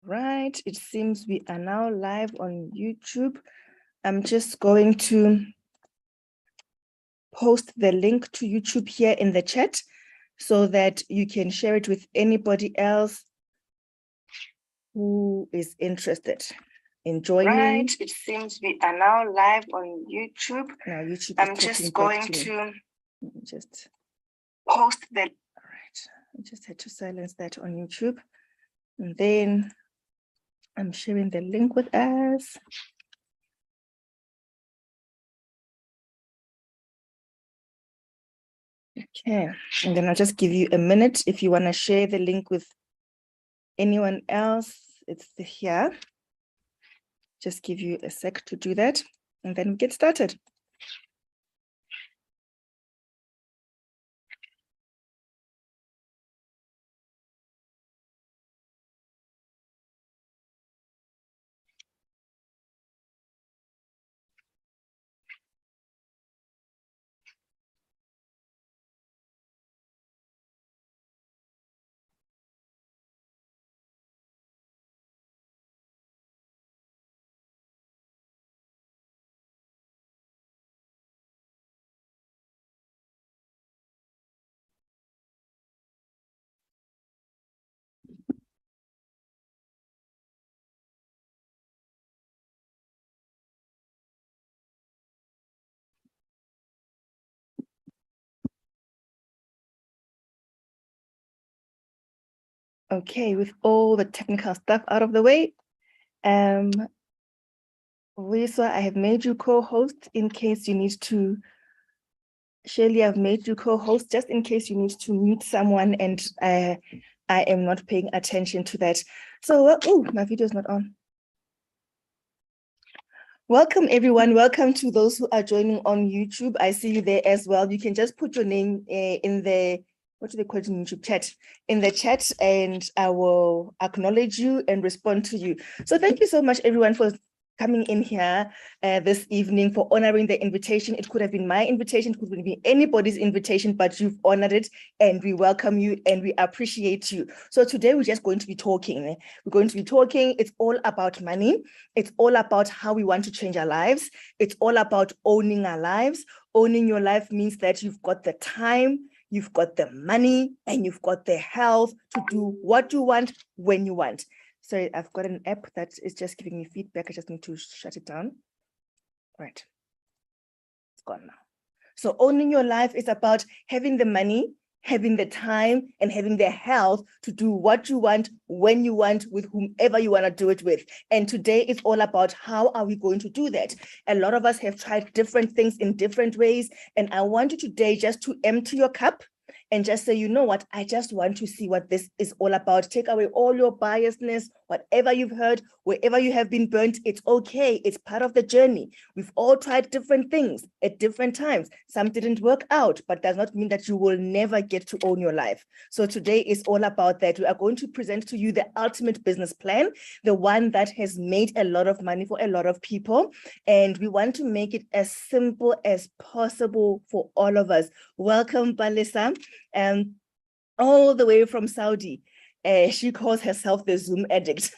Right, it seems we are now live on YouTube. I'm just going to post the link to YouTube here in the chat so that you can share it with anybody else who is interested in joining. Right, it seems we are now live on YouTube. Now YouTube I'm just going to just post the. All right, I just had to silence that on YouTube. And then I'm sharing the link with us. Okay, and then I'll just give you a minute if you want to share the link with anyone else. It's here. Just give you a sec to do that, and then we get started. Okay, with all the technical stuff out of the way, Lisa, I have made you co-host in case you need to. Shirley, I've made you co-host just in case you need to mute someone and I am not paying attention to that. So, oh, my video is not on. Welcome, everyone. Welcome to those who are joining on YouTube. I see you there as well. You can just put your name in the, what do they call it in YouTube chat? In the chat, and I will acknowledge you and respond to you. So thank you so much, everyone, for coming in here this evening, for honoring the invitation. It could have been my invitation, it could be anybody's invitation, but you've honored it, and we welcome you and we appreciate you. So today we're just going to be talking. We're going to be talking. It's all about money. It's all about how we want to change our lives. It's all about owning our lives. Owning your life means that you've got the time, you've got the money, and you've got the health to do what you want when you want. Sorry, I've got an app that is just giving me feedback. I just need to shut it down. Right. It's gone now. So owning your life is about having the money, having the time, and having the health to do what you want, when you want, with whomever you want to do it with. And today is all about how are we going to do that? A lot of us have tried different things in different ways. And I want you today just to empty your cup and just say, you know what, I just want to see what this is all about. Take away all your biasness, whatever you've heard, wherever you have been burnt, it's okay. It's part of the journey. We've all tried different things at different times. Some didn't work out, but does not mean that you will never get to own your life. So today is all about that. We are going to present to you the ultimate business plan, the one that has made a lot of money for a lot of people. And we want to make it as simple as possible for all of us. Welcome, Balisa, all the way from Saudi. She calls herself the Zoom addict.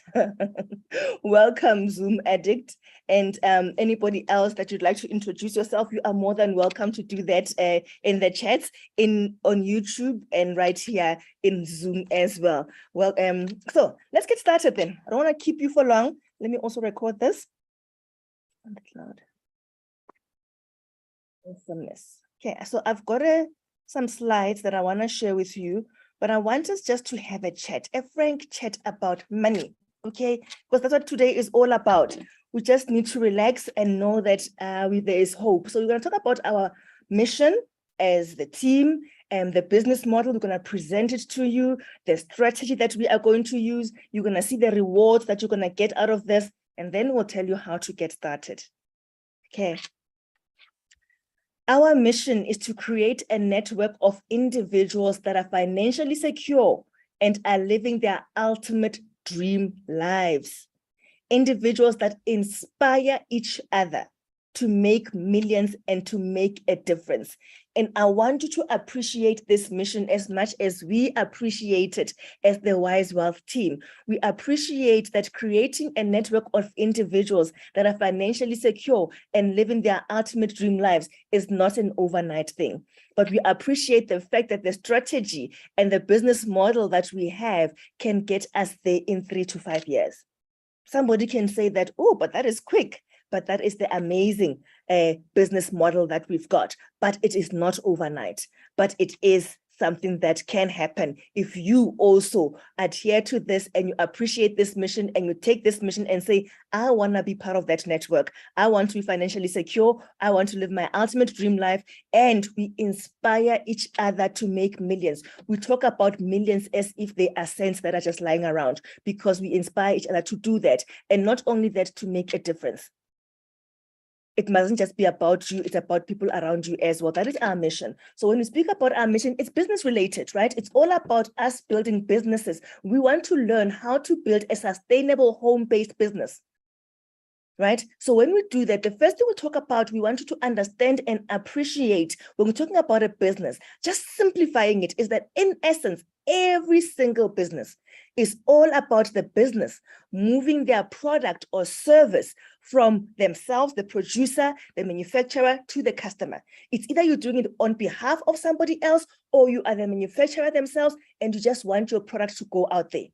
Welcome, Zoom addict. And anybody else that you'd like to introduce yourself, you are more than welcome to do that in the chats on YouTube and right here in Zoom as well. Well, so let's get started then. I don't want to keep you for long. Let me also record this on the cloud. Awesomeness. Okay, so I've got some slides that I want to share with you, but I want us just to have a chat, a frank chat about money, okay? Because that's what today is all about. We just need to relax and know that there is hope. So we're going to talk about our mission as the team and the business model. We're going to present it to you, the strategy that we are going to use. You're going to see the rewards that you're going to get out of this, and then we'll tell you how to get started. Okay. Our mission is to create a network of individuals that are financially secure and are living their ultimate dream lives. Individuals that inspire each other to make millions and to make a difference. And I want you to appreciate this mission as much as we appreciate it as the Wise Wealth team. We appreciate that creating a network of individuals that are financially secure and living their ultimate dream lives is not an overnight thing. But we appreciate the fact that the strategy and the business model that we have can get us there in 3 to 5 years. Somebody can say that, oh, but that is quick. But that is the amazing business model that we've got. But it is not overnight. But it is something that can happen if you also adhere to this and you appreciate this mission and you take this mission and say, I want to be part of that network. I want to be financially secure. I want to live my ultimate dream life. And we inspire each other to make millions. We talk about millions as if they are cents that are just lying around, because we inspire each other to do that. And not only that, to make a difference. It mustn't just be about you, it's about people around you as well. That is our mission. So when we speak about our mission, it's business related, right? It's all about us building businesses. We want to learn how to build a sustainable home-based business, right? So when we do that, the first thing we talk about, we want you to understand and appreciate when we're talking about a business, just simplifying it, is that in essence, every single business is all about the business moving their product or service from themselves, the producer, the manufacturer, to the customer. It's either you're doing it on behalf of somebody else, or you are the manufacturer themselves and you just want your product to go out there.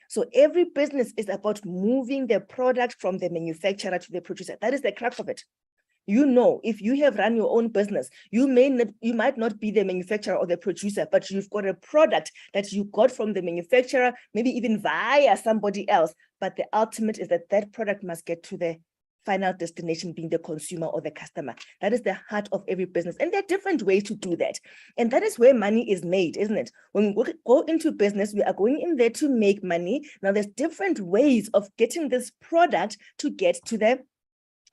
So every business is about moving the product from the manufacturer to the producer. That is the crux of it. You know, if you have run your own business, you might not be the manufacturer or the producer, but you've got a product that you got from the manufacturer, maybe even via somebody else. But the ultimate is that that product must get to the final destination, being the consumer or the customer. That is the heart of every business. And there are different ways to do that. And that is where money is made, isn't it? When we go into business, we are going in there to make money. Now, there's different ways of getting this product to get to the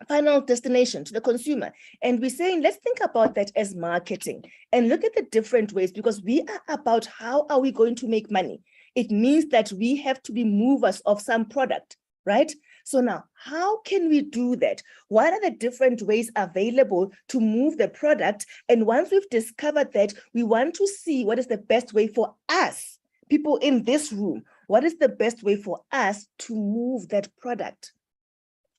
final destination, to the consumer. And we're saying, let's think about that as marketing and look at the different ways, because we are about how are we going to make money. It means that we have to be movers of some product, right? So now, how can we do that? What are the different ways available to move the product? And once we've discovered that, we want to see what is the best way for us, people in this room, what is the best way for us to move that product,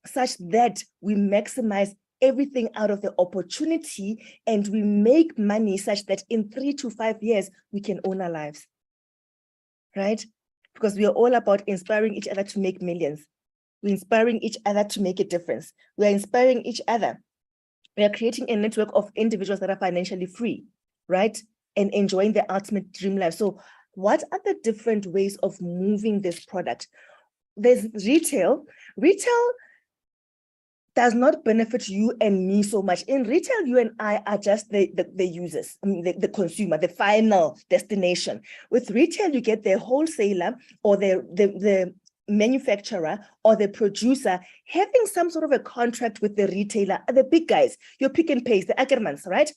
such that we maximize everything out of the opportunity and we make money such that in 3 to 5 years, we can own our lives, right? Because we are all about inspiring each other to make millions. We're inspiring each other to make a difference. We are inspiring each other. We are creating a network of individuals that are financially free, right? And enjoying their ultimate dream life. So what are the different ways of moving this product? There's retail. Retail does not benefit you and me so much. In retail, you and I are just the users, I mean, the consumer, the final destination. With retail, you get the wholesaler or the manufacturer or the producer having some sort of a contract with the retailer, the big guys, your Pick n Pays, the Ackermans, right?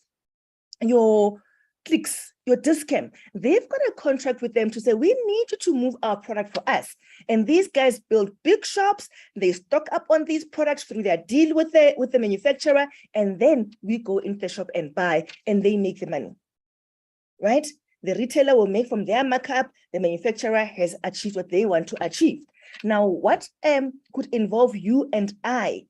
Your Clicks, your Dis-Chem, they've got a contract with them to say, we need you to move our product for us. And these guys build big shops, they stock up on these products through their deal with the manufacturer, and then we go into the shop and buy, and they make the money, right? The retailer will make from their markup, the manufacturer has achieved what they want to achieve. Now, what could involve you and I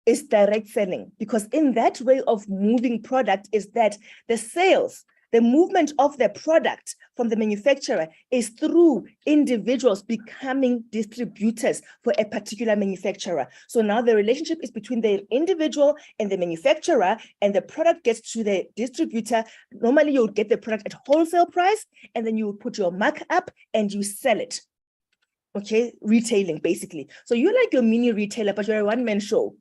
is direct selling, because in that way of moving product is that the sales, the movement of the product from the manufacturer is through individuals becoming distributors for a particular manufacturer. So now the relationship is between the individual and the manufacturer, and the product gets to the distributor. Normally you'll get the product at wholesale price, and then you will put your markup and you sell it. Okay, retailing basically. So you're like your mini retailer, but you're a one-man show.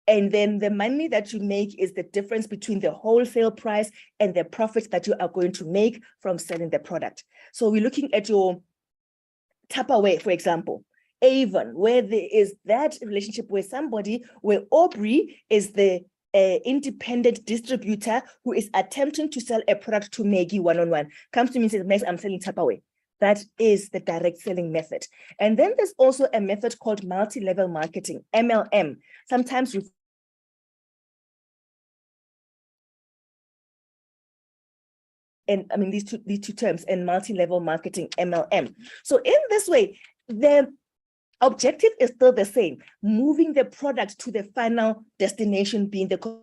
And then the money that you make is the difference between the wholesale price and the profits that you are going to make from selling the product. So we're looking at your Tupperware, for example, Avon, where there is that relationship where Aubrey is the independent distributor who is attempting to sell a product to Maggie one-on-one, comes to me and says, Max, I'm selling Tupperware. That is the direct selling method. And then there's also a method called multi-level marketing, MLM, sometimes and I mean these two terms, and multi-level marketing, MLM. So in this way, the objective is still the same, moving the product to the final destination being the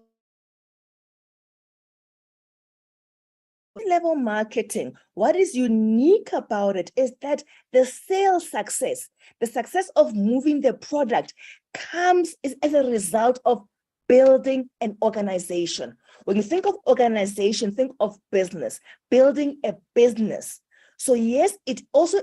level marketing. What is unique about it is that the sales success, the success of moving the product comes as a result of building an organization. When you think of organization, think of business, building a business. So yes, it also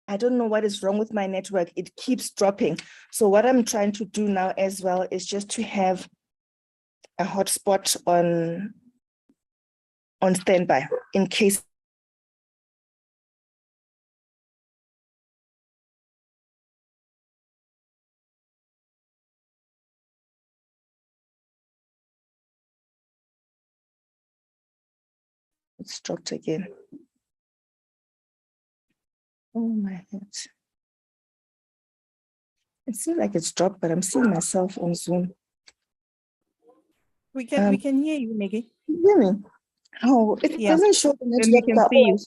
I don't know what is wrong with my network. It keeps dropping. So what I'm trying to do now as well is just to have a hotspot on standby in case. It's dropped again. Oh my head. It seems like it's dropped, but I'm seeing myself on Zoom. We can hear you, Maggie. You hear me? Oh, it Yeah. doesn't show the And we network. can but- see you.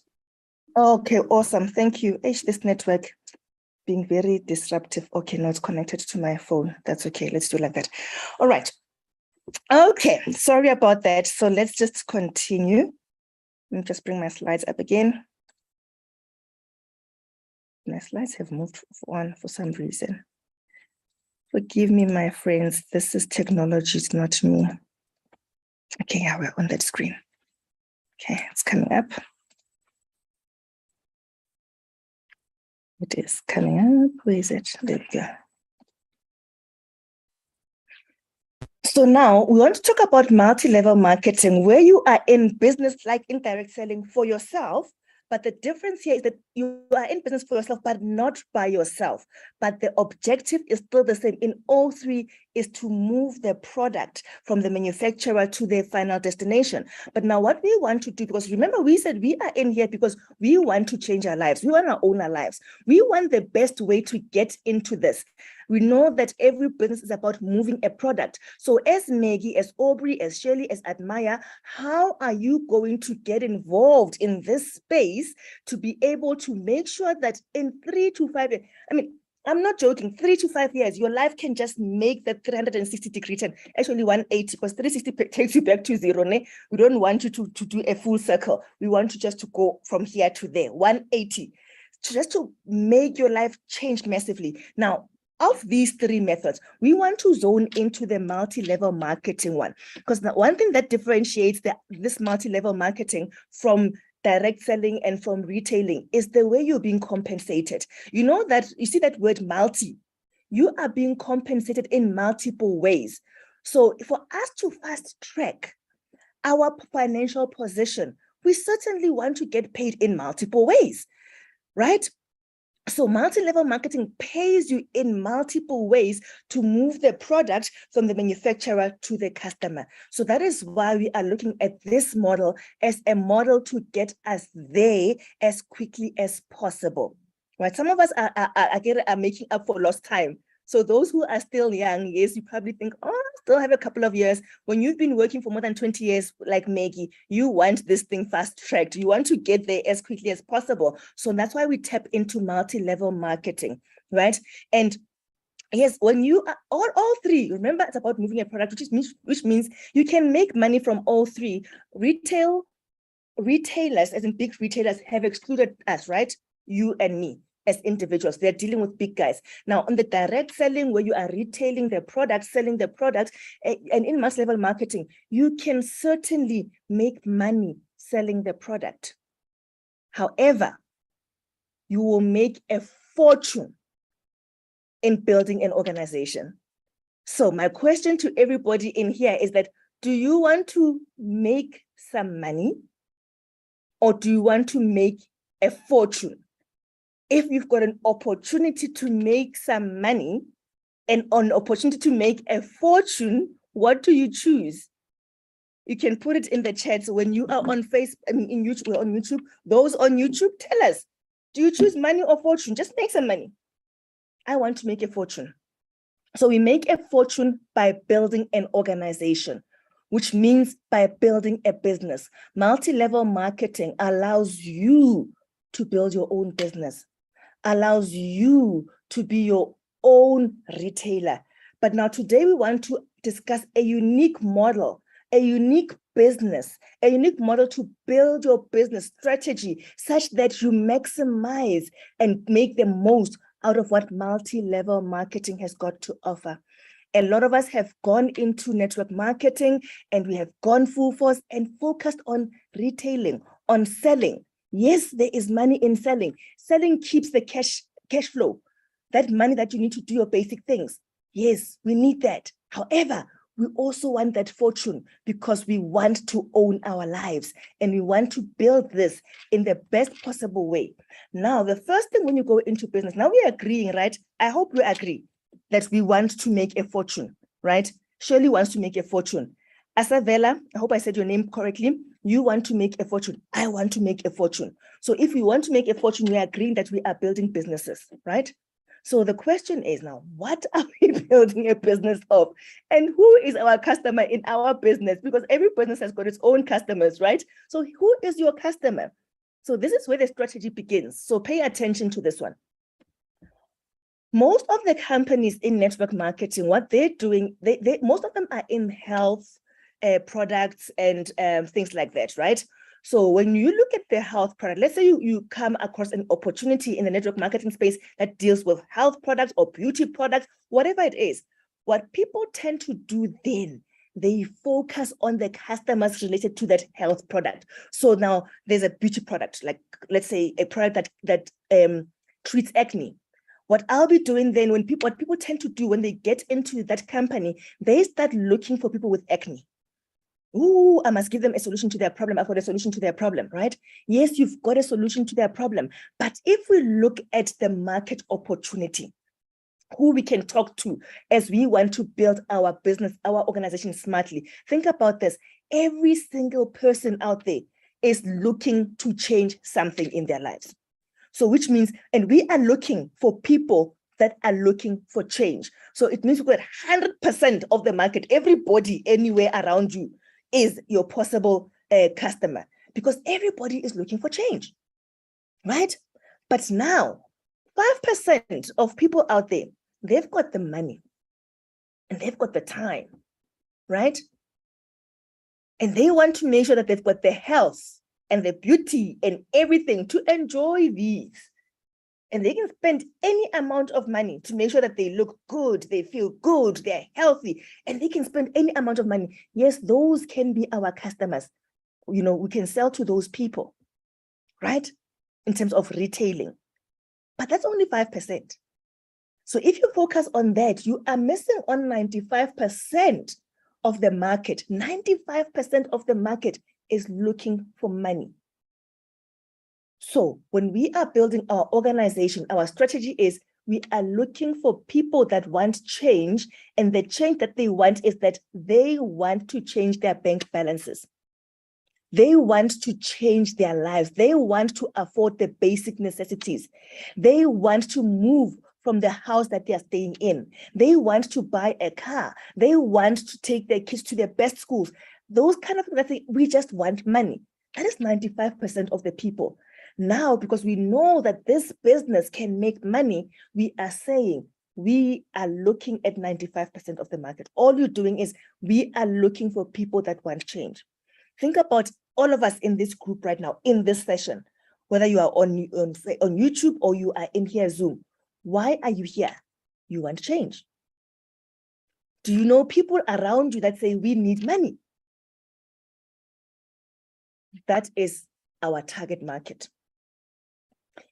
Okay, awesome. Thank you. This network being very disruptive. Okay, now it's connected to my phone. That's okay. Let's do like that. All right. Okay, sorry about that. So let's just continue. Let me just bring my slides up again. My slides have moved on for some reason. Forgive me, my friends. This is technology, it's not me. Okay, yeah, we're on that screen. Okay, it's coming up. It is coming up. Where is it? There we go. So now we want to talk about multi-level marketing, where you are in business like indirect selling for yourself. But the difference here is that you are in business for yourself, but not by yourself. But the objective is still the same in all three, is to move the product from the manufacturer to their final destination. But now what we want to do, because remember we said we are in here because we want to change our lives. We want to own our lives. We want the best way to get into this. We know that every business is about moving a product. So as Maggie, as Aubrey, as Shirley, as Admire, how are you going to get involved in this space to be able to make sure that in 3 to 5 years, I mean, I'm not joking, 3 to 5 years, your life can just make the 360-degree turn, actually 180, because 360 takes you back to zero. Ne? We don't want you to do a full circle. We want you just to go from here to there, 180, just to make your life change massively. Now, of these three methods, we want to zone into the multi-level marketing one, because the one thing that differentiates this multi-level marketing from direct selling and from retailing is the way you're being compensated. You know that, you see that word multi, you are being compensated in multiple ways. So for us to fast track our financial position, we certainly want to get paid in multiple ways, right? So multi-level marketing pays you in multiple ways to move the product from the manufacturer to the customer. So that is why we are looking at this model as a model to get us there as quickly as possible. Right? Some of us are making up for lost time. So those who are still young, yes, you probably think, oh, I still have a couple of years. When you've been working for more than 20 years, like Maggie, you want this thing fast-tracked. You want to get there as quickly as possible. So that's why we tap into multi-level marketing, right? And yes, when you are all three, remember it's about moving a product, which means you can make money from all three. Retailers, as in big retailers, have excluded us, right? You and me. as individuals. They're dealing with big guys. Now, on the direct selling, where you are retailing the product, selling the product, and in mass level marketing, you can certainly make money selling the product. However, you will make a fortune in building an organization. So my question to everybody in here is that, do you want to make some money, or do you want to make a fortune? If you've got an opportunity to make some money and an opportunity to make a fortune, what do you choose? You can put it in the chat. So when you are on Facebook, in YouTube, we're on YouTube. Those on YouTube, tell us, do you choose money or fortune? Just make some money. I want to make a fortune. So we make a fortune by building an organization, which means by building a business. Multi-level marketing allows you to build your own business, allows you to be your own retailer. But now today we want to discuss a unique model, a unique business, a unique model to build your business strategy such that you maximize and make the most out of what multi-level marketing has got to offer. A lot of us have gone into network marketing and we have gone full force and focused on retailing, on selling. Yes, there is money in selling. Selling keeps the cash flow, that money that you need to do your basic things. Yes, we need that. However, we also want that fortune because we want to own our lives and we want to build this in the best possible way. Now, the first thing when you go into business, now we're agreeing, right? I hope we agree that we want to make a fortune, right? Shirley wants to make a fortune. Asavela, I hope I said your name correctly. You want to make a fortune. I want to make a fortune. So if we want to make a fortune, we are agreeing that we are building businesses, right? So the question is now, what are we building a business of? And who is our customer in our business? Because every business has got its own customers, right? So who is your customer? So this is where the strategy begins. So pay attention to this one. Most of the companies in network marketing, what they're doing, most of them are in health products and things like that, right? So when you look at the health product, let's say you come across an opportunity in the network marketing space that deals with health products or beauty products, whatever it is, what people tend to do then, they focus on the customers related to that health product. So now there's a beauty product, like let's say a product that treats acne. What I'll be doing then, what people tend to do when they get into that company, they start looking for people with acne. Ooh, I must give them a solution to their problem. I've got a solution to their problem, right? Yes, you've got a solution to their problem. But if we look at the market opportunity, who we can talk to as we want to build our business, our organization smartly, think about this. Every single person out there is looking to change something in their lives. So which means, and we are looking for people that are looking for change. So it means we've got 100% of the market, everybody anywhere around you is your possible customer, because everybody is looking for change, right? But now 5% of people out there, they've got the money and they've got the time, right? And they want to make sure that they've got the health and the beauty and everything to enjoy these. And they can spend any amount of money to make sure that they look good, they feel good, they're healthy, and they can spend any amount of money. Yes, those can be our customers. You know, we can sell to those people, right? In terms of retailing. But that's only 5%. So if you focus on that, you are missing on 95% of the market. 95% of the market is looking for money. So when we are building our organization, our strategy is we are looking for people that want change, and the change that they want is that they want to change their bank balances. They want to change their lives. They want to afford the basic necessities. They want to move from the house that they are staying in. They want to buy a car. They want to take their kids to their best schools. Those kind of things, we just want money. That is 95% of the people. Now, because we know that this business can make money, we are saying we are looking at 95% of the market. All you're doing is we are looking for people that want change. Think about all of us in this group right now, in this session. whether you are on YouTube or you are in here Zoom. Why are you here? You want change. Do you know people around you that say we need money? That is our target market.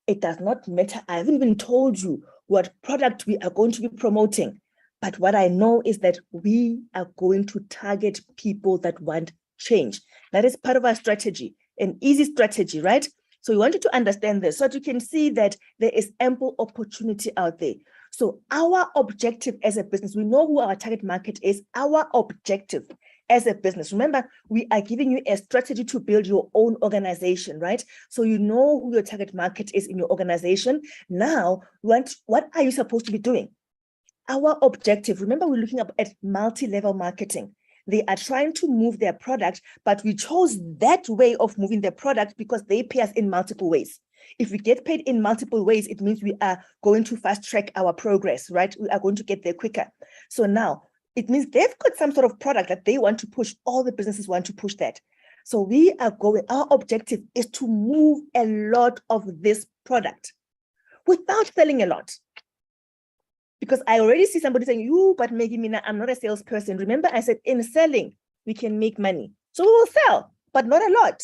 It does not matter. I haven't even told you what product we are going to be promoting. But what I know is that we are going to target people that want change. That is part of our strategy, an easy strategy, right? So we want you to understand this so that you can see that there is ample opportunity out there. So our objective as a business, we know who our target market is. Our objective as a business, remember, we are giving you a strategy to build your own organization, right? So you know who your target market is in your organization. Now, what are you supposed to be doing? Our objective, remember, we're looking at multi-level marketing. They are trying to move their product, but we chose that way of moving their product because they pay us in multiple ways. If we get paid in multiple ways, it means we are going to fast track our progress, right? We are going to get there quicker. So now it means they've got some sort of product that they want to push. All the businesses want to push that. So we are going, our objective is to move a lot of this product without selling a lot. Because I already see somebody saying, you, but Maggie, Mina, I'm not a salesperson. Remember, I said in selling, we can make money. So we will sell, but not a lot.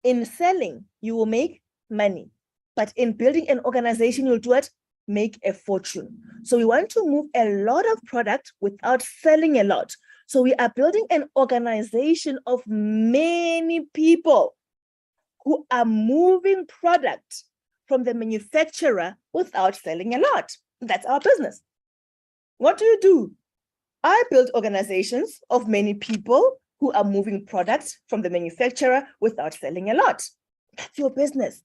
In selling, you will make money. But in building an organization, you'll do it, make a fortune. So we want to move a lot of product without selling a lot. So we are building an organization of many people who are moving product from the manufacturer without selling a lot. That's our business. What do? I build organizations of many people who are moving products from the manufacturer without selling a lot. That's your business.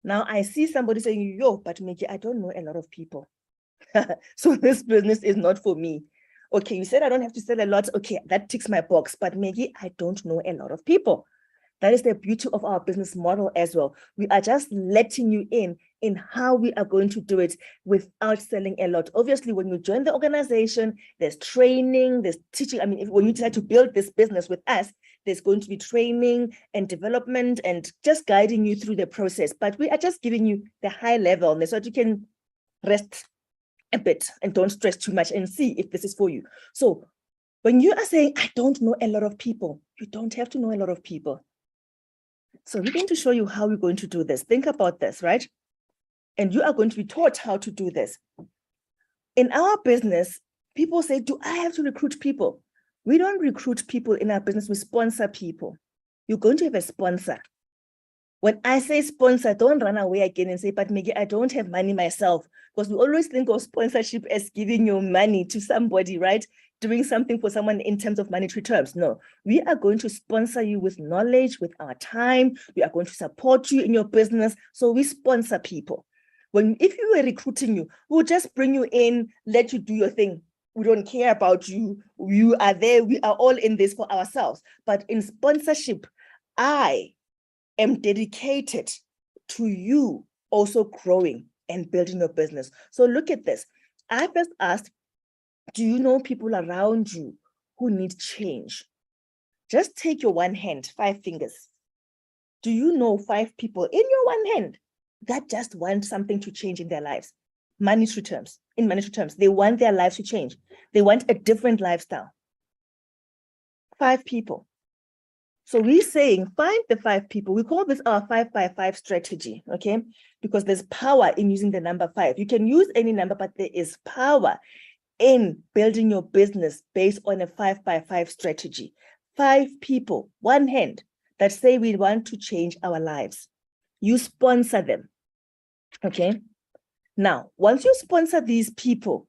Now I see somebody saying, yo, but Maggie, I don't know a lot of people. So this business is not for me. Okay, you said I don't have to sell a lot. Okay, that ticks my box. But Maggie, I don't know a lot of people. That is the beauty of our business model as well. We are just letting you in how we are going to do it without selling a lot. Obviously, when you join the organization, there's training, there's teaching. I mean, when you decide to build this business with us, there's going to be training and development and just guiding you through the process. But we are just giving you the high level so that you can rest a bit and don't stress too much and see if this is for you. So when you are saying, I don't know a lot of people, you don't have to know a lot of people. So we're going to show you how we're going to do this. Think about this, right? And you are going to be taught how to do this. In our business, people say, do I have to recruit people? We don't recruit people in our business, we sponsor people. You're going to have a sponsor. When I say sponsor, don't run away again and say, but Maggie, I don't have money myself. Because we always think of sponsorship as giving your money to somebody, right? Doing something for someone in terms of monetary terms. No, we are going to sponsor you with knowledge, with our time. We are going to support you in your business. So we sponsor people. If you were recruiting you, we'll just bring you in, let you do your thing. We don't care about you. You are there. We are all in this for ourselves. But in sponsorship, I am dedicated to you also growing and building your business. So look at this. I first asked, do you know people around you who need change? Just take your one hand, 5 fingers. Do you know 5 people in your one hand that just want something to change in their lives? In monetary terms, they want their lives to change. They want a different lifestyle. 5 people. So we're saying, find the 5 people. We call this our 5x5 strategy, okay? Because there's power in using the number 5. You can use any number, but there is power in building your business based on a 5x5 strategy. 5 people, one hand, that say we want to change our lives. You sponsor them, okay? Now, once you sponsor these people,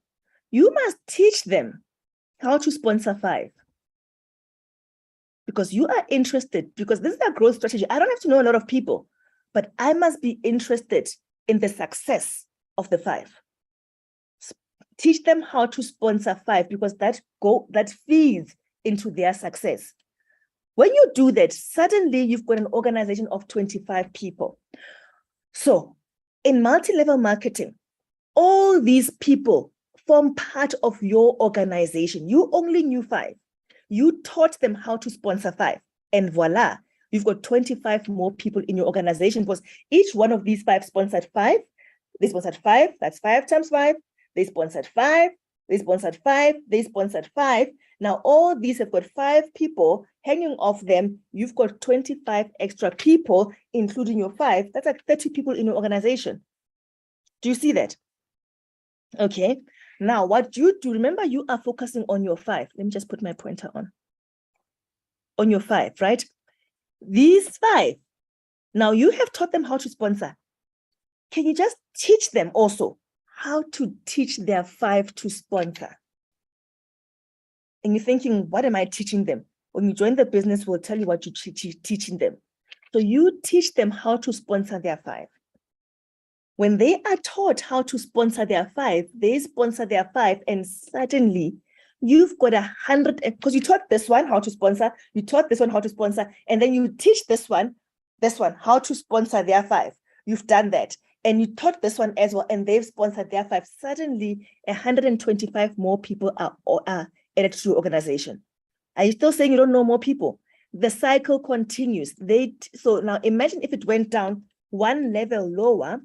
you must teach them how to sponsor 5. Because you are interested, because this is a growth strategy. I don't have to know a lot of people, but I must be interested in the success of the 5. Teach them how to sponsor 5 because that feeds into their success. When you do that, suddenly you've got an organization of 25 people. So in multi-level marketing, all these people form part of your organization. You only knew 5. You taught them how to sponsor 5, and voila, you've got 25 more people in your organization, because each one of these 5 sponsored 5. They sponsored 5, that's 5 times 5. They sponsored 5, they sponsored 5, they sponsored 5. Now, all these have got 5 people hanging off them. You've got 25 extra people, including your 5. That's like 30 people in your organization. Do you see that? Okay. Now, what you do, remember, you are focusing on your 5. Let me just put my pointer on your 5, right? These 5, now you have taught them how to sponsor. Can you just teach them also how to teach their 5 to sponsor? And you're thinking, what am I teaching them? When you join the business, we'll tell you what you're teaching them. So you teach them how to sponsor their 5. When they are taught how to sponsor their 5, they sponsor their 5, and suddenly you've got 100, because you taught this one how to sponsor, you taught this one how to sponsor, and then you teach this one how to sponsor their 5. You've done that. And you taught this one as well, and they've sponsored their 5. Suddenly, 125 more people are added to your organization. Are you still saying you don't know more people? The cycle continues. So now imagine if it went down one level lower,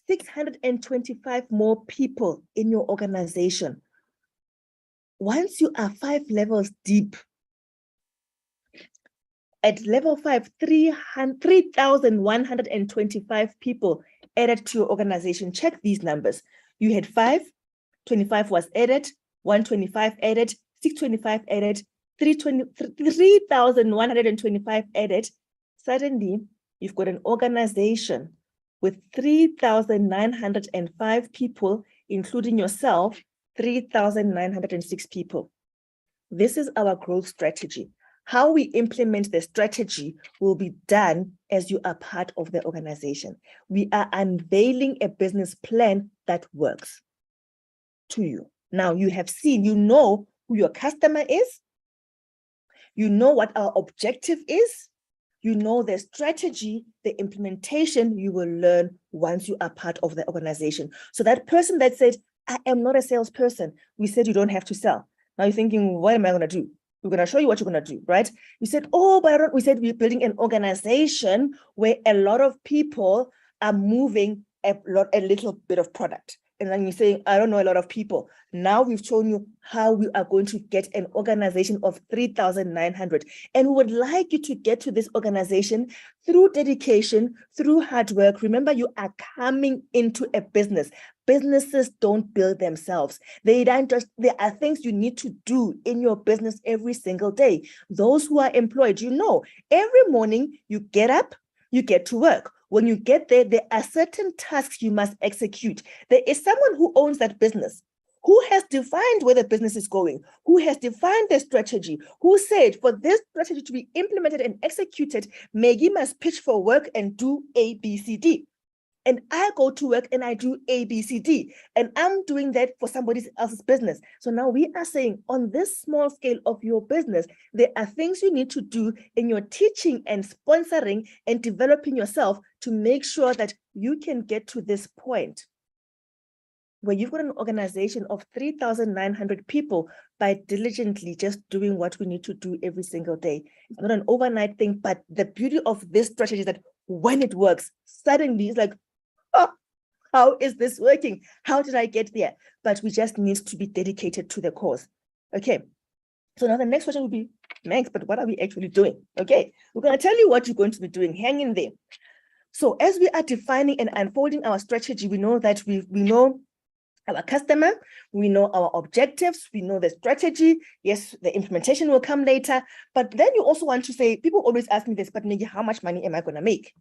625 more people in your organization. Once you are 5 levels deep, at level 5, 3,125 people added to your organization. Check these numbers. You had 5, 25 was added, 125 added, 625 added, 3,125 added. Suddenly, you've got an organization with 3,905 people, including yourself, 3,906 people. This is our growth strategy. How we implement the strategy will be done as you are part of the organization. We are unveiling a business plan that works to you. Now you have seen, you know who your customer is. You know what our objective is. You know the strategy, the implementation you will learn once you are part of the organization. So that person that said, I am not a salesperson, we said you don't have to sell. Now you're thinking, what am I going to do? We're going to show you what you're going to do, right? You said, oh, but I don't, we said we're building an organization where a lot of people are moving a little bit of product. And then you're saying, I don't know a lot of people. Now we've shown you how we are going to get an organization of 3,900. And we would like you to get to this organization through dedication, through hard work. Remember, you are coming into a business. Businesses don't build themselves. They don't just, there are things you need to do in your business every single day. Those who are employed, you know, every morning you get up, you get to work. When you get there, there are certain tasks you must execute. There is someone who owns that business, who has defined where the business is going, who has defined the strategy, who said for this strategy to be implemented and executed, Maggie must pitch for work and do A, B, C, D. And I go to work and I do A, B, C, D. And I'm doing that for somebody else's business. So now we are saying on this small scale of your business, there are things you need to do in your teaching and sponsoring and developing yourself to make sure that you can get to this point where you've got an organization of 3,900 people by diligently just doing what we need to do every single day. It's not an overnight thing, but the beauty of this strategy is that when it works, suddenly it's like, oh, how is this working? How did I get there? But we just need to be dedicated to the cause. Okay. So now the next question will be, Max, but what are we actually doing? Okay. We're going to tell you what you're going to be doing. Hang in there. So as we are defining and unfolding our strategy, we know that we know our customer, we know our objectives, we know the strategy. Yes, the implementation will come later. But then you also want to say, people always ask me this, but Negi, how much money am I going to make?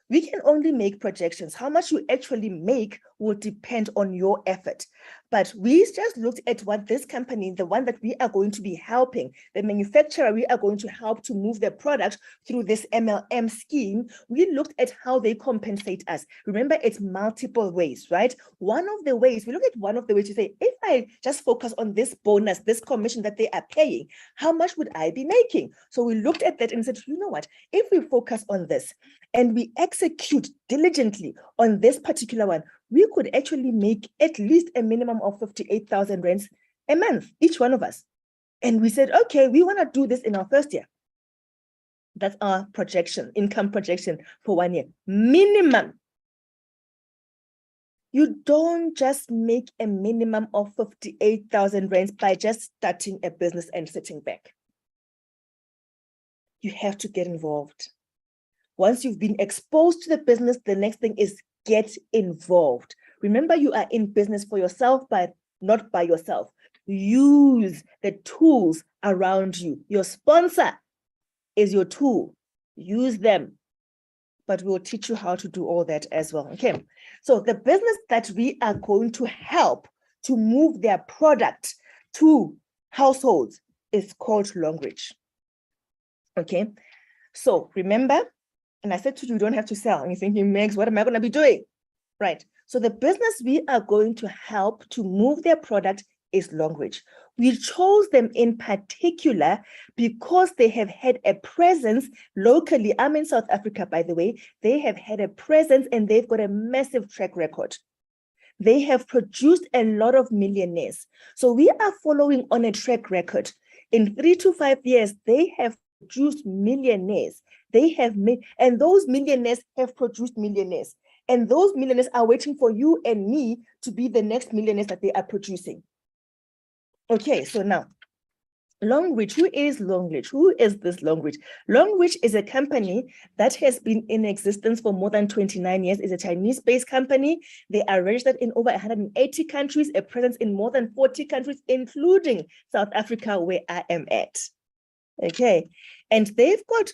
We can only make projections. How much you actually make will depend on your effort. But we just looked at what this company, the one that we are going to be helping, the manufacturer we are going to help to move their product through this MLM scheme. We looked at how they compensate us. Remember, it's multiple ways, right? One of the ways, we look at one of the ways to say, if I just focus on this bonus, this commission that they are paying, how much would I be making? So we looked at that and said, you know what, if we focus on this and we execute diligently on this particular one, we could actually make at least a minimum of 58,000 rands a month, each one of us. And we said, okay, we want to do this in our first year. That's our projection, income projection for 1 year. Minimum. You don't just make a minimum of 58,000 rands by just starting a business and sitting back. You have to get involved. Once you've been exposed to the business, the next thing is get involved. Remember, you are in business for yourself, but not by yourself. Use the tools around you. Your sponsor is your tool. Use them. But we'll teach you how to do all that as well. Okay. So the business that we are going to help to move their product to households is called Longreach. Okay. So remember, and I said to you, you don't have to sell. And you're thinking, Megs, what am I going to be doing? Right. So the business we are going to help to move their product is Longreach. We chose them in particular because they have had a presence locally. I'm in South Africa, by the way. They have had a presence and they've got a massive track record. They have produced a lot of millionaires. So we are following on a track record. In 3 to 5 years, they have produced millionaires. They have made, and those millionaires have produced millionaires. And those millionaires are waiting for you and me to be the next millionaires that they are producing. Okay, so now, Longreach, who is Longreach? Who is this Longreach? Longreach is a company that has been in existence for more than 29 years. It's a Chinese-based company. They are registered in over 180 countries, a presence in more than 40 countries, including South Africa, where I am at. Okay, and they've got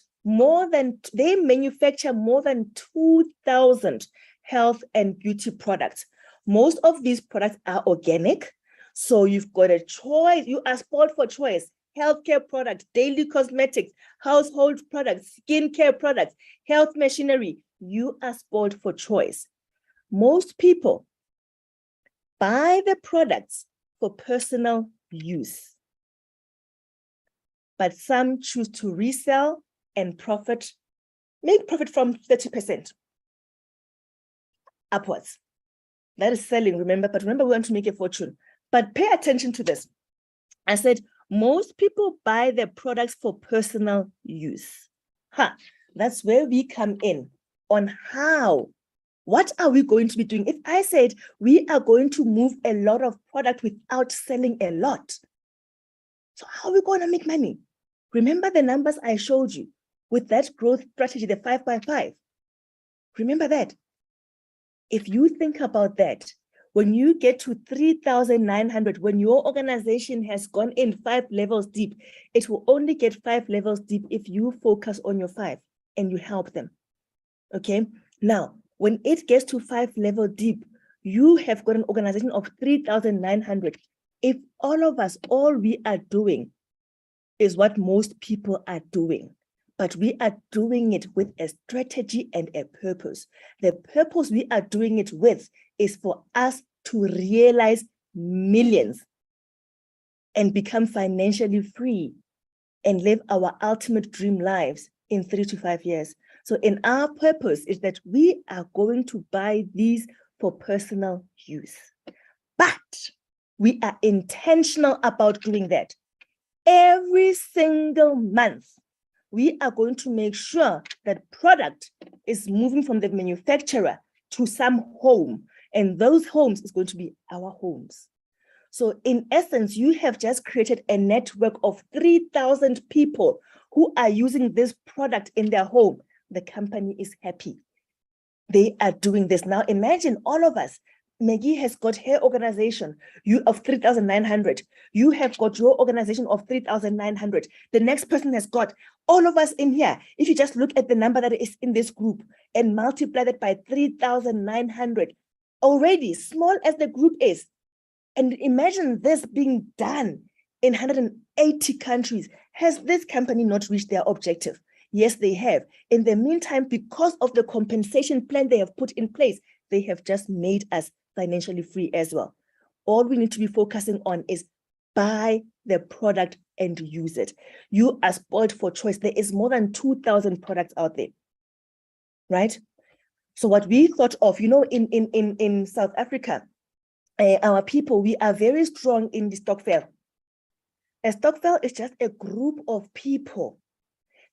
they manufacture more than 2,000 health and beauty products. Most of these products are organic. So you've got a choice. You are spoiled for choice. Healthcare products, daily cosmetics, household products, skincare products, health machinery. You are spoiled for choice. Most people buy the products for personal use, but some choose to resell and make profit from 30% upwards. That is selling, remember, but remember we want to make a fortune. But pay attention to this. I said, most people buy their products for personal use. That's where we come in on how, what are we going to be doing? If I said we are going to move a lot of product without selling a lot, so how are we going to make money? Remember the numbers I showed you with that growth strategy, the 5x5. Remember that. If you think about that, when you get to 3,900, when your organization has gone in 5 levels deep, it will only get 5 levels deep if you focus on your 5 and you help them. Okay. Now, when it gets to 5 level deep, you have got an organization of 3,900. If all of us, all we are doing is what most people are doing, but we are doing it with a strategy and a purpose. The purpose we are doing it with is for us to realize millions and become financially free and live our ultimate dream lives in 3 to 5 years. So in our purpose is that we are going to buy these for personal use, but we are intentional about doing that. Every single month, we are going to make sure that product is moving from the manufacturer to some home, and those homes is going to be our homes. So in essence, you have just created a network of 3,000 people who are using this product in their home. The company is happy. They are doing this. Now imagine all of us. Maggie has got her organization of 3,900. You have got your organization of 3,900. The next person has got all of us in here. If you just look at the number that is in this group and multiply that by 3,900, already small as the group is, and imagine this being done in 180 countries. Has this company not reached their objective? Yes, they have. In the meantime, because of the compensation plan they have put in place, they have just made us financially free as well. All we need to be focusing on is buy the product and use it. You are spoiled for choice. There is more than 2,000 products out there, right? So what we thought of, in South Africa, our people, we are very strong in the stokvel. A stokvel is just a group of people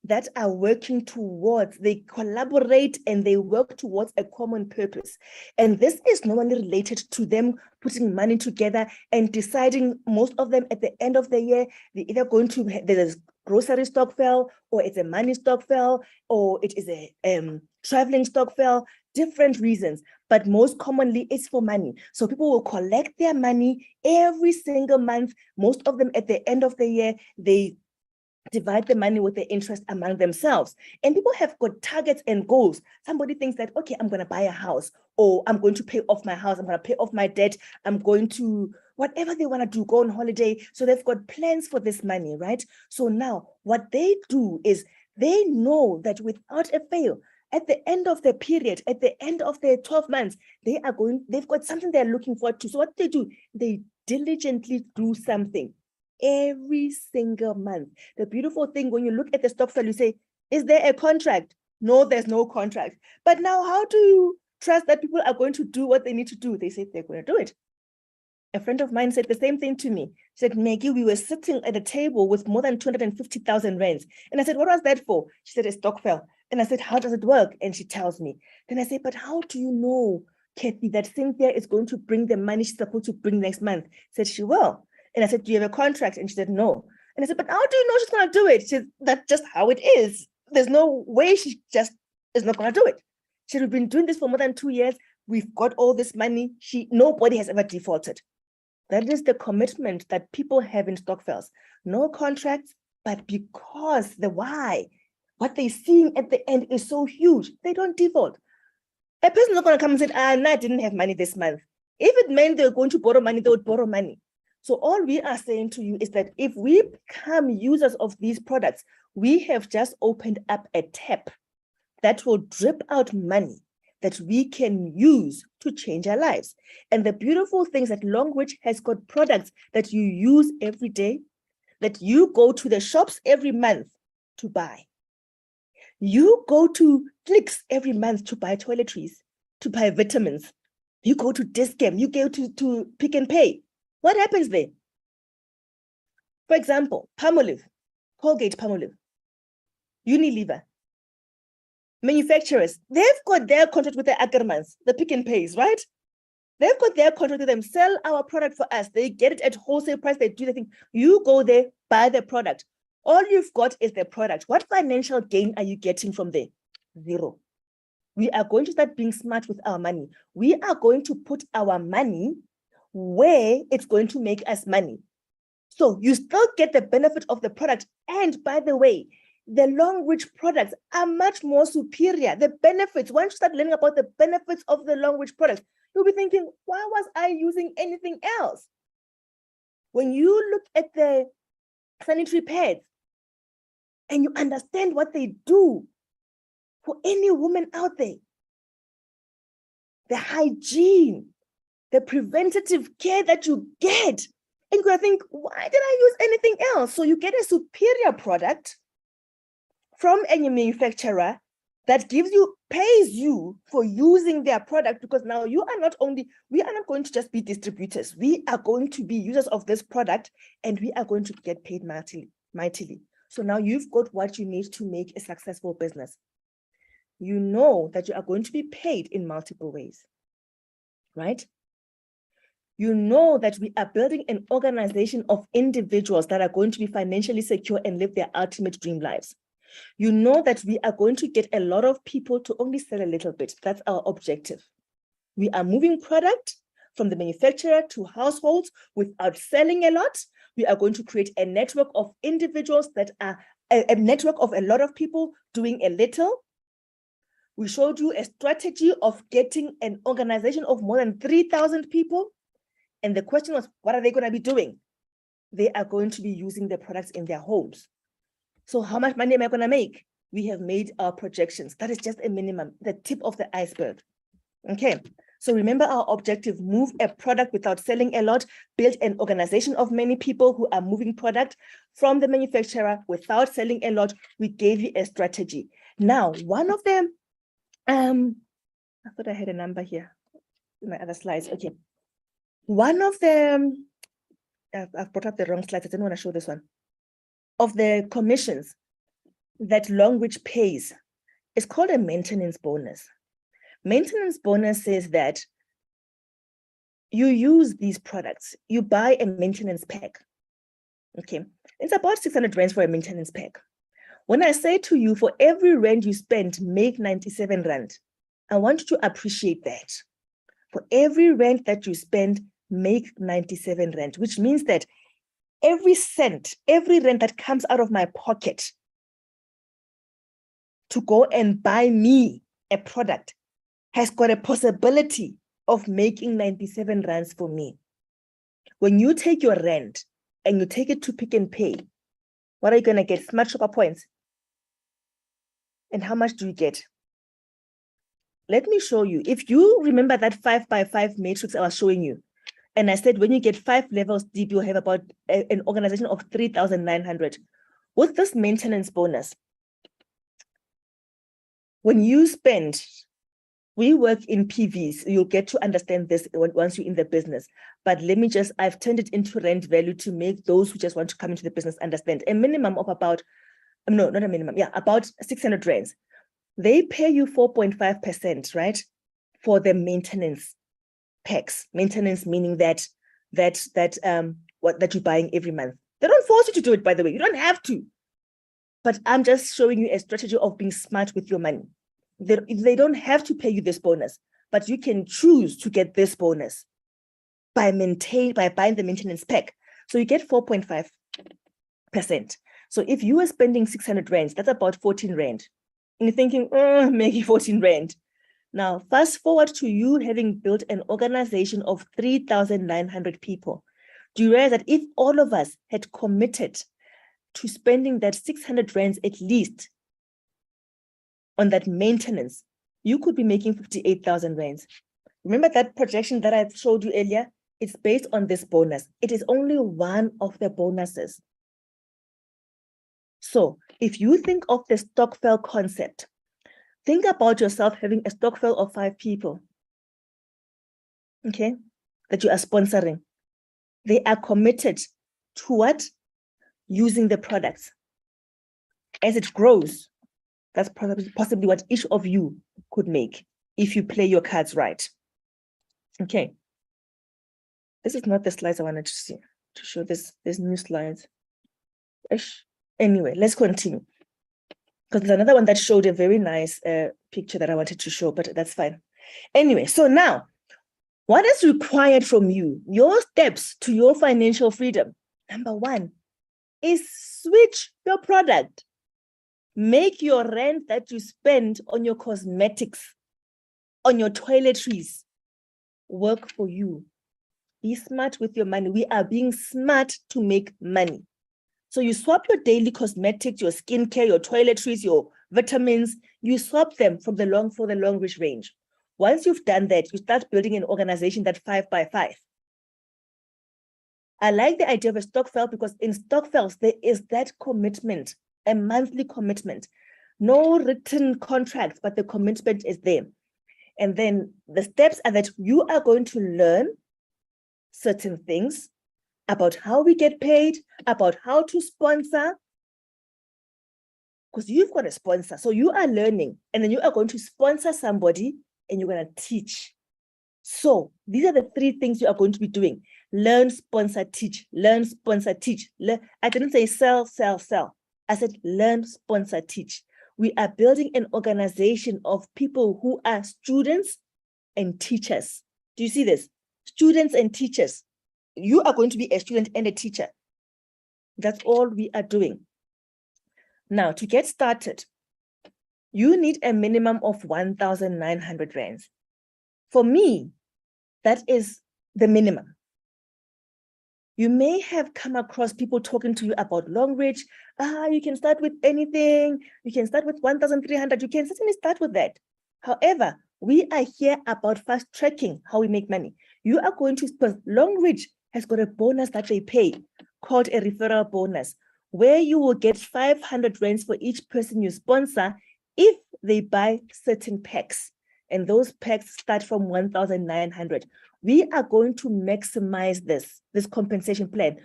that are working towards, they collaborate and they work towards a common purpose. And this is normally related to them putting money together and deciding, most of them at the end of the year, they're either going to, there's a grocery stokvel, or it's a money stokvel, or it is a traveling stokvel, different reasons, but most commonly it's for money. So people will collect their money every single month. Most of them at the end of the year, they divide the money with the interest among themselves. And people have got targets and goals. Somebody thinks that, okay, I'm going to buy a house, or I'm going to pay off my house, I'm going to pay off my debt, I'm going to, whatever they want to do, go on holiday. So they've got plans for this money, right? So now what they do is they know that without a fail, at the end of the period, at the end of the 12 months, they've got something they're looking forward to. So what they do, they diligently do something every single month. The beautiful thing, when you look at the stokvel, you say, is there a contract? No, there's no contract. But now how do you trust that people are going to do what they need to do? They say they're going to do it. A friend of mine said the same thing to me. She said, Maggie, we were sitting at a table with more than 250,000 rands. And I said, what was that for? She said, a stokvel. And I said, how does it work? And she tells me. Then I said, but how do you know, Kathy, that Cynthia is going to bring the money she's supposed to bring next month? She said, she will. And I said, do you have a contract? And she said, no. And I said, but how do you know she's going to do it? She said, that's just how it is. There's no way she just is not going to do it. She said, we've been doing this for more than 2 years. We've got all this money. Nobody has ever defaulted. That is the commitment that people have in stokvels. No contracts, but because the why, what they're seeing at the end is so huge, they don't default. A person is not going to come and say, no, I didn't have money this month. If it meant they were going to borrow money, they would borrow money. So all we are saying to you is that if we become users of these products, we have just opened up a tap that will drip out money that we can use to change our lives. And the beautiful thing is that Longreach has got products that you use every day, that you go to the shops every month to buy. You go to Clicks every month to buy toiletries, to buy vitamins. You go to Dis-Chem, you go to Pick n Pay. What happens there? For example, Palmolive, Colgate Palmolive, Unilever, manufacturers, they've got their contract with the Ackermans, the Pick n Pays, right? They've got their contract with them, sell our product for us. They get it at wholesale price, they do the thing. You go there, buy the product. All you've got is the product. What financial gain are you getting from there? Zero. We are going to start being smart with our money. We are going to put our money where it's going to make us money. So you still get the benefit of the product. And by the way, the Longreach products are much more superior. The benefits, once you start learning about the benefits of the Longreach products, you'll be thinking, why was I using anything else? When you look at the sanitary pads and you understand what they do for any woman out there, the hygiene, the preventative care that you get, and you're gonna think, why did I use anything else? So you get a superior product from any manufacturer that pays you for using their product, because now we are not going to just be distributors. We are going to be users of this product, and we are going to get paid mightily. So now you've got what you need to make a successful business. You know that you are going to be paid in multiple ways, right? You know that we are building an organization of individuals that are going to be financially secure and live their ultimate dream lives. You know that we are going to get a lot of people to only sell a little bit. That's our objective. We are moving product from the manufacturer to households without selling a lot. We are going to create a network of individuals that are a network of a lot of people doing a little. We showed you a strategy of getting an organization of more than 3,000 people. And the question was, what are they going to be doing? They are going to be using the products in their homes. So how much money am I going to make? We have made our projections. That is just a minimum, the tip of the iceberg. Okay, so remember our objective: move a product without selling a lot, build an organization of many people who are moving product from the manufacturer without selling a lot. We gave you a strategy. Now, one of them, I thought I had a number here in my other slides. Okay. One of them, I've brought up the wrong slides. I didn't want to show this one. Of the commissions, that Longreach pays is called a maintenance bonus. Maintenance bonus says that you use these products, you buy a maintenance pack. Okay, it's about 600 rands for a maintenance pack. When I say to you, for every rand you spend, make 97 rand, I want you to appreciate that. For every rand that you spend, make 97 rand, which means that every cent, every rand that comes out of my pocket to go and buy me a product has got a possibility of making 97 rands for me. When you take your rand and you take it to Pick n Pay, what are you going to get? Smart Shopper points. And how much do you get? Let me show you. If you remember that 5x5 matrix I was showing you, and I said when you get 5 levels deep, you'll have about an organization of 3,900. With this maintenance bonus, when you spend, we work in PVs, you'll get to understand this once you're in the business. But let me just, I've turned it into rent value to make those who just want to come into the business understand. A minimum of about, no, not a minimum, yeah, about 600 rands. They pay you 4.5%, right? For the maintenance packs. Maintenance meaning that you're buying every month. They don't force you to do it, by the way. You don't have to. But I'm just showing you a strategy of being smart with your money. They don't have to pay you this bonus, but you can choose to get this bonus by buying the maintenance pack. So you get 4.5%. So if you are spending 600 rands, that's about 14 rand. And you're thinking, maybe 14 rand. Now, fast forward to you having built an organization of 3,900 people. Do you realize that if all of us had committed to spending that 600 rands at least on that maintenance, you could be making 58,000 rands. Remember that projection that I showed you earlier? It's based on this bonus. It is only one of the bonuses. So if you think of the stokvel concept, think about yourself having a stokvel of 5 people, okay, that you are sponsoring. They are committed to what? Using the products. As it grows, that's possibly what each of you could make if you play your cards right. Okay. This is not the slides I wanted to show this. There's new slides. Anyway, let's continue. Because there's another one that showed a very nice picture that I wanted to show, but that's fine. Anyway, so now, what is required from you? Your steps to your financial freedom. Number 1 is switch your product. Make your rent that you spend on your cosmetics, on your toiletries, work for you. Be smart with your money. We are being smart to make money. So you swap your daily cosmetics, your skincare, your toiletries, your vitamins, you swap them for the Longreach range. Once you've done that, you start building an organization that 5x5. I like the idea of a stokvel because in stokvels, there is that commitment, a monthly commitment. No written contract, but the commitment is there. And then the steps are that you are going to learn certain things about how we get paid, about how to sponsor, because you've got a sponsor. So you are learning, and then you are going to sponsor somebody, and you're going to teach. So these are the 3 things you are going to be doing. Learn, sponsor, teach. Learn, sponsor, teach. I didn't say sell, sell, sell. I said learn, sponsor, teach. We are building an organization of people who are students and teachers. Do you see this? Students and teachers. You are going to be a student and a teacher. That's all we are doing. Now, to get started, you need a minimum of 1,900 rands. For me, that is the minimum. You may have come across people talking to you about Longreach. You can start with anything. You can start with 1,300. You can certainly start with that. However, we are here about fast tracking how we make money. You are going to, because Longreach has got a bonus that they pay called a referral bonus, where you will get 500 rands for each person you sponsor if they buy certain packs. And those packs start from 1,900. We are going to maximize this compensation plan.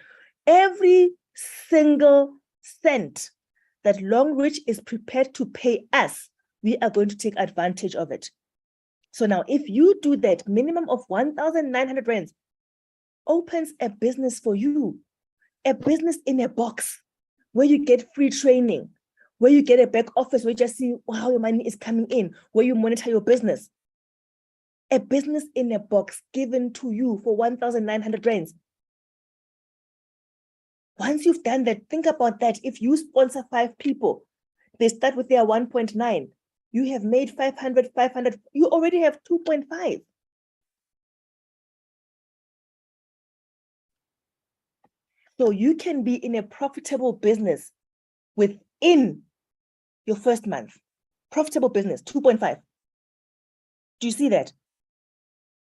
Every single cent that Longreach is prepared to pay us, we are going to take advantage of it. So now, if you do that, minimum of 1,900 rands opens a business for you, a business in a box where you get free training, where you get a back office where you just see how your money is coming in, where you monitor your business. A business in a box given to you for 1,900 rands. Once you've done that, think about that. If you sponsor 5 people, they start with their 1.9. You have made 500, you already have 2.5. So you can be in a profitable business within your first month. Profitable business, 2.5. Do you see that?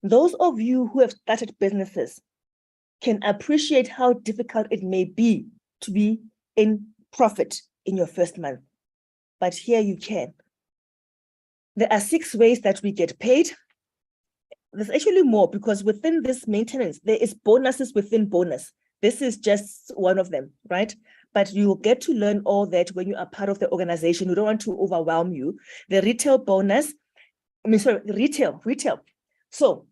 Those of you who have started businesses can appreciate how difficult it may be to be in profit in your first month. But here you can. There are 6 ways that we get paid. There's actually more, because within this maintenance, there is bonuses within bonus. This is just one of them, right? But you will get to learn all that when you are part of the organization. We don't want to overwhelm you. The retail bonus, retail. So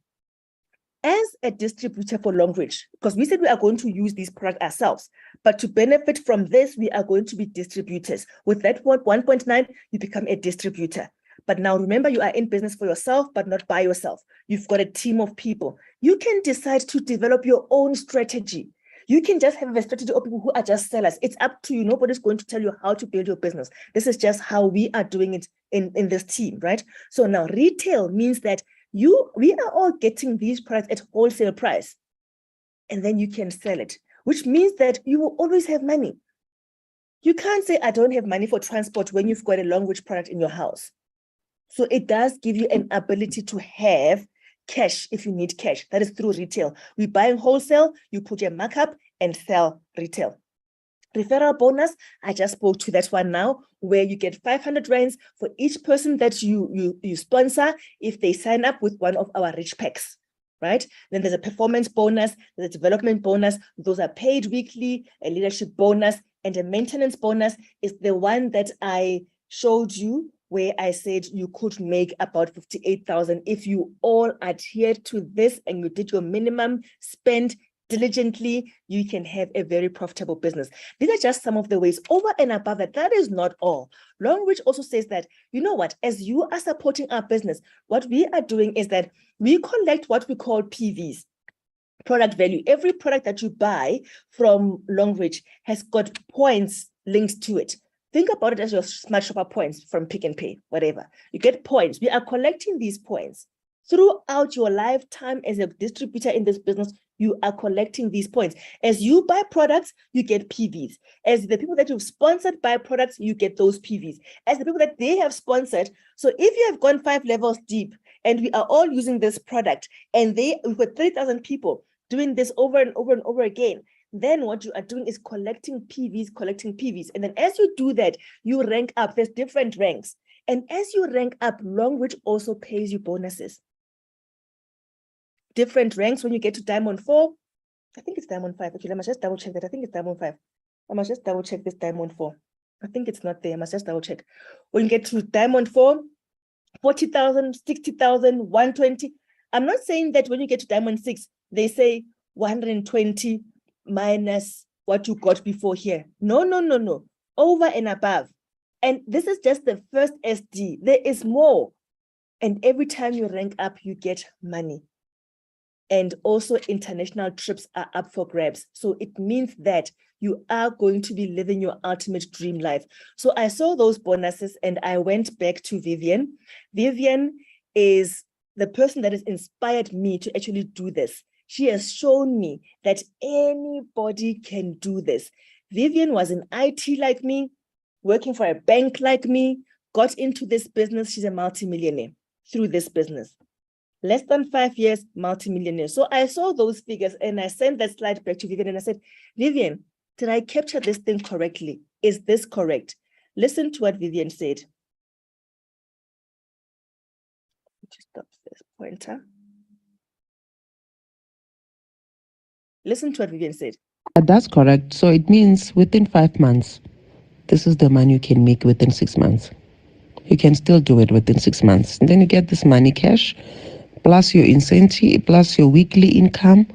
as a distributor for Longreach, because we said we are going to use these products ourselves, but to benefit from this, we are going to be distributors. With that 1.9, you become a distributor. But now remember, you are in business for yourself, but not by yourself. You've got a team of people. You can decide to develop your own strategy. You can just have a strategy of people who are just sellers. It's up to you. Nobody's going to tell you how to build your business. This is just how we are doing it in this team, right? So now retail means that we are all getting these products at wholesale price, and then you can sell it, which means that you will always have money. You can't say, I don't have money for transport when you've got a Longreach product in your house. So it does give you an ability to have cash if you need cash. That is through retail. We buy in wholesale, you put your markup and sell retail. Referral bonus, I just spoke to that one now, where you get 500 rands for each person that you sponsor if they sign up with one of our rich packs, right? Then there's a performance bonus, there's a development bonus. Those are paid weekly. A leadership bonus and a maintenance bonus is the one that I showed you, where I said you could make about 58,000 if you all adhered to this and you did your minimum spend diligently. You can have a very profitable business. These are just some of the ways. Over and above that, that is not all. Longreach also says that, you know what, as you are supporting our business, what we are doing is that we collect what we call PVs, product value. Every product that you buy from Longreach has got points linked to it. Think about it as your Smart Shopper points from Pick n Pay, whatever. You get points. We are collecting these points. Throughout your lifetime as a distributor in this business, you are collecting these points. As you buy products, you get PVs. As the people that you've sponsored buy products, you get those PVs. As the people that they have sponsored, so if you have gone 5 levels deep and we are all using this product and we've got 3,000 people doing this over and over and over again, then what you are doing is collecting PVs. And then as you do that, you rank up. There's different ranks. And as you rank up, Longreach also pays you bonuses. Different ranks. When you get to Diamond 4, I think it's Diamond 5. Actually, I must just double check that. I think it's Diamond 5. I must just double check this Diamond 4. I think it's not there. I must just double check. When you get to Diamond 4, 40,000, 60,000, 120. I'm not saying that when you get to Diamond 6, they say 120 minus what you got before here. No. Over and above. And this is just the first SD. There is more. And every time you rank up, you get money. And also international trips are up for grabs. So it means that you are going to be living your ultimate dream life. So I saw those bonuses and I went back to Vivian. Vivian is the person that has inspired me to actually do this. She has shown me that anybody can do this. Vivian was in IT like me, working for a bank like me, got into this business. She's a multimillionaire through this business. Less than 5 years, multimillionaire. So I saw those figures and I sent that slide back to Vivian and I said, Vivian, did I capture this thing correctly? Is this correct? Listen to what Vivian said. Just stop this pointer. Listen to what Vivian said. That's correct. So it means within 5 months. this is the money you can make within 6 months. You can still do it within 6 months. And then you get this money cash, plus your incentive, plus your weekly income,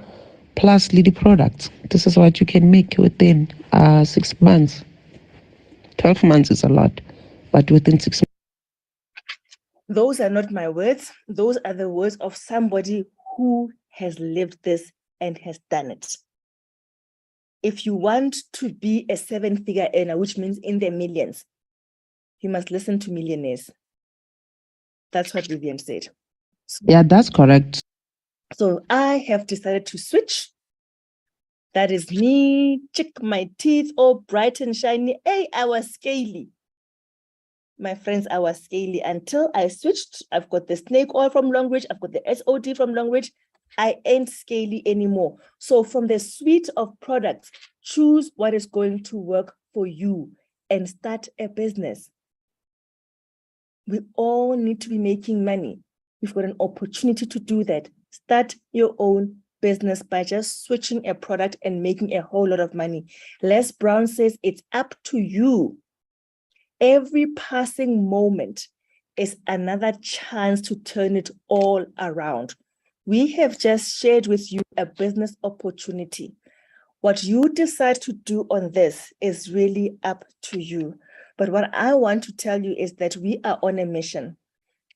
plus Lidi products. This is what you can make within 6 months. 12 months is a lot, but within 6 months. Those are not my words. Those are the words of somebody who has lived this and has done it. If you want to be a 7-figure earner, which means in the millions, you must listen to millionaires. That's what Vivian said. Yeah, that's correct. So I have decided to switch. That is me, check my teeth, all bright and shiny. Hey, I was scaly. My friends, I was scaly until I switched. I've got the snake oil from Longreach. I've got the SOD from Longreach. I ain't scaly anymore. So from the suite of products, choose what is going to work for you and start a business. We all need to be making money. We've got an opportunity to do that. Start your own business by just switching a product and making a whole lot of money. Les Brown says it's up to you. Every passing moment is another chance to turn it all around. We have just shared with you a business opportunity. What you decide to do on this is really up to you. But what I want to tell you is that we are on a mission.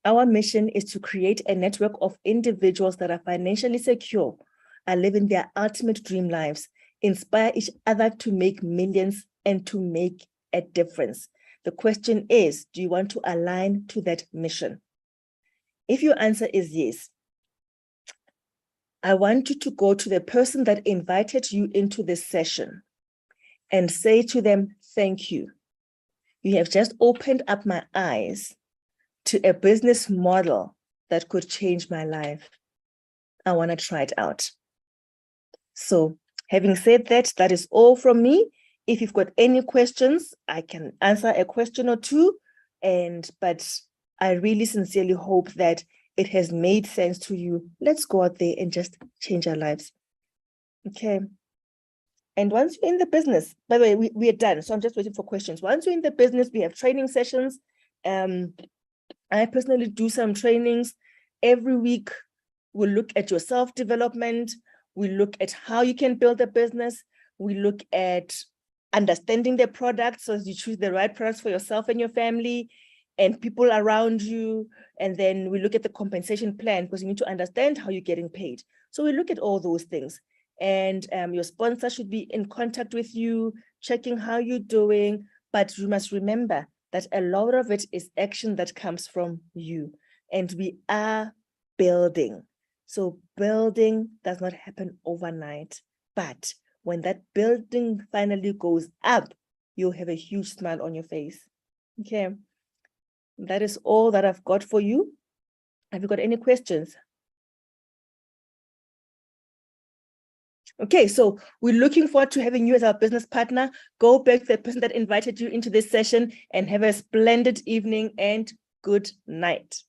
Our mission is to create a network of individuals that are financially secure, are living their ultimate dream lives, inspire each other to make millions and to make a difference. The question is, do you want to align to that mission? If your answer is yes, I want you to go to the person that invited you into this session and say to them, thank you. You have just opened up my eyes to a business model that could change my life. I want to try it out. So having said that, that is all from me. If you've got any questions, I can answer a question or two. But I really sincerely hope that it has made sense to you. Let's go out there and just change our lives. Okay. And once you're in the business, by the way, we are done. So I'm just waiting for questions. Once you're in the business, we have training sessions. I personally do some trainings every week. We look at your self-development. We look at how you can build a business. We look at understanding the products so you choose the right products for yourself and your family and people around you. And then we look at the compensation plan because you need to understand how you're getting paid. So we look at all those things. And your sponsor should be in contact with you, checking how you're doing. But you must remember that a lot of it is action that comes from you. And we are building. So building does not happen overnight. But when that building finally goes up, you'll have a huge smile on your face. Okay. That is all that I've got for you. Have you got any questions? Okay, so we're looking forward to having you as our business partner. Go back to the person that invited you into this session and have a splendid evening and good night.